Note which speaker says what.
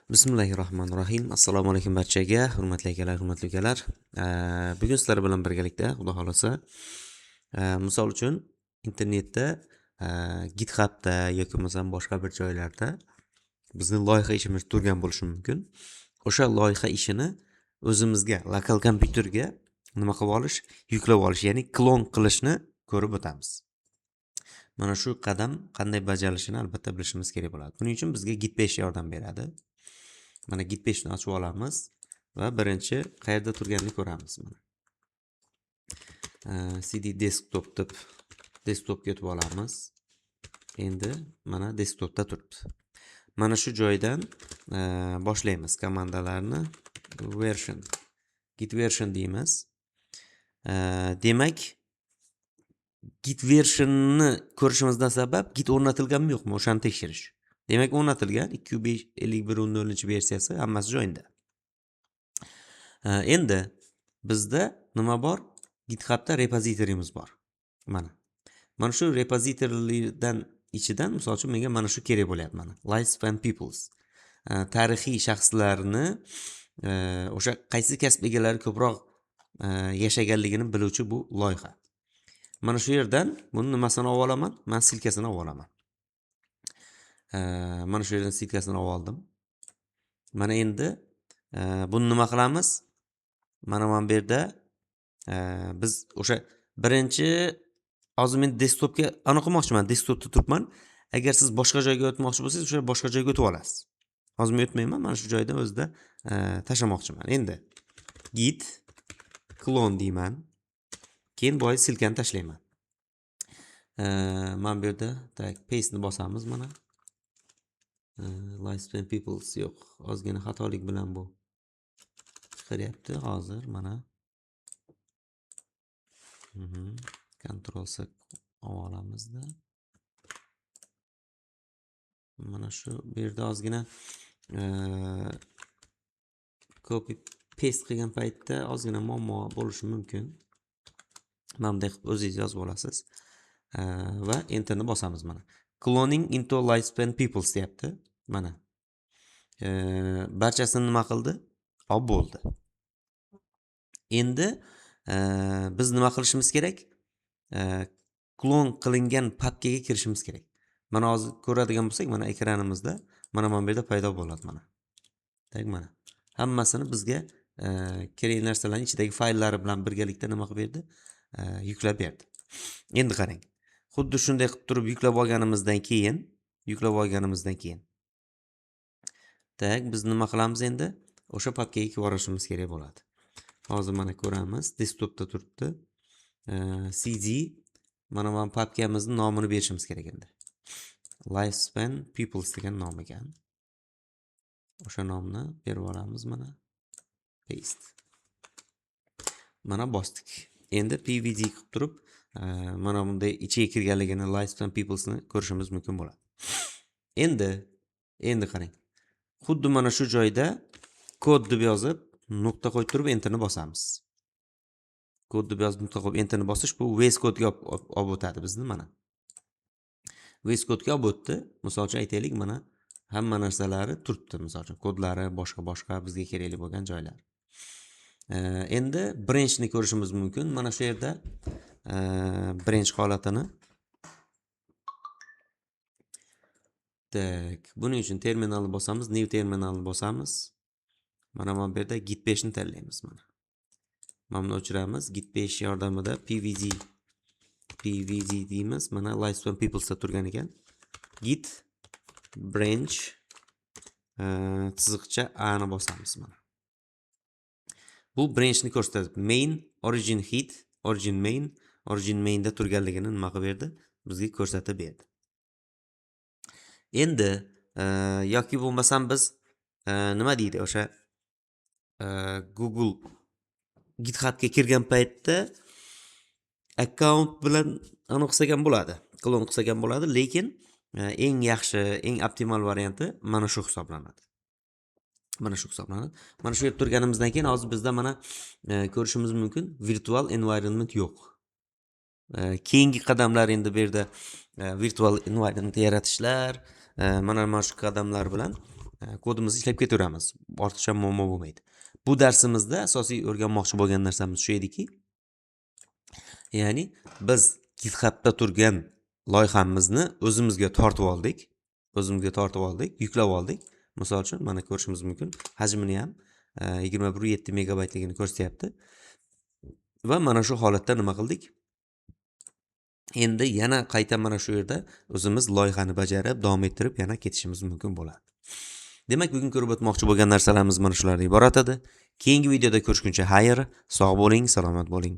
Speaker 1: Bismillahirrohmanirrohim. Assalomu alaykum barchaga, hurmatli akalar, hurmatli ukalar. Bugun sizlar bilan birgalikda, Xudo xolasa, misol uchun internetda, GitHubda yoki bo'lmasam boshqa bir joylarda bizni loyiha ishimiz turgan bo'lishi mumkin. O'sha loyiha ishini o'zimizga, lokal kompyuterga nima qilib olish, yuklab olish, ya'ni klon qilishni ko'rib o'tamiz. Mana shu qadam qanday bajarilishini albatta bilishimiz kerak bo'ladi. Buning uchun bizga Gitbash yordam beradi. Mana Gitbashni ochib olamiz va birinchi qayerda turganini ko'ramiz. Mana CD desktop deb desktopga o'tib olamiz. Endi mana desktopda turibdi. Mana shu joydan boshlaymiz komandalarni. Version, git version deymiz. Demak, git versionni ko'rishimizdan sabab git o'rnatilganmi yo'qmi o'shani tekshirish. Demak, o'rnatilgan 2.51.0 versiyasi hammasi joyida. Endi bizda nima bor? GitHubda repozitoriyimiz bor. Mana shu repozitoriyadan ichidan, misol uchun, menga mana shu kerak bo'lyapti. Mana Lifespan Peoples. Tarixiy shaxslarni o'sha qaysi kasb egalari ko'proq yashaganligini biluvchi bu loyiha. Mana shu yerdan buni nimasini olib olaman? Men silkasini olib olaman. Mana shu yerdan silkasini olib oldim. Mana endi buni nima qilamiz? Mana bu yerda biz o'sha birinchi hozir men desktopga qilmoqchiman, desktopda turibman. Agar siz boshqa joyga o'tmoqchi bo'lsangiz, o'sha boshqa joyga o'tib olasiz. Hozir men o'tmayman, mana shu joydan o'zida tashlamoqchiman. Endi git clone deyman. Keyin boy silkani tashlayman. Mana bu yerda paste ni bosamiz mana. Lifespan Peoples yo'q. Ozgina xatolik bilan bu chiqaryapti hozir mana. Ctrl C olamizda. Mana shu bu yerda ozgina copy paste qilgan paytda ozgina muammo bo'lishi mumkin. Mana bunday qilib o'zingiz yozib olasiz. Va enterni bosamiz mana. Cloning into Lifespan Peoples deyapti. Mana. Barchasini nima qildi? Olib bo'ldi. Endi biz nima qilishimiz kerak? Klon qilingan papkaga kirishimiz kerak. Mana hozir ko'radigan bo'lsak, mana ekranimizda mana bu yerda paydo bo'ladi mana. Mana. Hammasini bizga kerakli narsalarning ichidagi fayllari bilan birgalikda nima qilib berdi? Yuklab berdi. Endi qarang. Xuddi shunday qilib turib yuklab olganimizdan keyin biz nima qilamiz endi? O'sha papkaga borishimiz kerak bo'ladi. Hozir mana ko'ramiz, desktopda turibdi. CD mana bu papkamizning nomini berishimiz kerak endi. Lifespan Peoples degan nom ekan. O'sha nomni berib olamiz mana. Paste. Mana bosdik. Endi pvd qilib turib, mana bunday ichiga kirganligini Lifespan Peoplesni ko'rishimiz mumkin bo'ladi. Endi qarang. Xuddi mana shu joyda kod deb yozib, nuqta qo'yib turib enterni bosamiz. Kod deb yozib nuqta qo'yib enterni bosish bu VS Code'ga olib o'tadi bizni mana. VS Code'ga olib o'tdi. Misol uchun aytaylik, mana hamma narsalari turibdi, misol uchun kodlari, boshqa bizga kerakli bo'lgan joylar. Endi branchni ko'rishimiz mumkin. Mana shu yerda branch holatini. Buning uchun terminalni bosamiz, new terminalni bosamiz. Mana bu yerda Gitbashni tanlaymiz mana. Mana buni o'chiramiz. Gitbash yordamida pvd deymiz. Mana Lifespan Peoplesda turgan ekan. Git branch chiziqcha A ni bosamiz mana. Bu branchni ko'rsatadi. Main, origin hit, origin mainda turganligini nima qilib berdi? Bizga ko'rsatib berdi. Endi yoki bo'lmasam biz nima deydi o'sha Google GitHubga kirgan paytda account bilan qilsak ham bo'ladi, klon qilsak ham bo'ladi, lekin eng yaxshi, eng optimal varianti mana shu hisoblanadi. Mana shu yerda turganimizdan keyin hozir bizda mana ko'rishimiz mumkin, virtual environment yo'q. Keyingi qadamlar endi bu yerda virtual environment yaratishlar, mana shu qadamlar bilan kodimizni ishlab ketaveramiz. Ortiqcha muammo bo'lmaydi. Bu darsimizda asosiy o'rganmoqchi bo'lgan narsamiz shu ediki, ya'ni biz GitHubda turgan loyihamizni o'zimizga tortib oldik, yuklab oldik. Misol uchun mana ko'rishimiz mumkin. Hajmini ham 21.7 megabaytligini ko'rsatyapti. Va mana shu holatda nima qildik? Endi yana qayta mana shu yerda o'zimiz loyihani bajarib, davom ettirib yana ketishimiz mumkin bo'ladi. Demak, bugun ko'rib o'tmoqchi bo'lgan narsalarimiz mana shulardan iborat edi. Keyingi videoda ko'rishguncha xayr, sog' bo'ling, salomat bo'ling.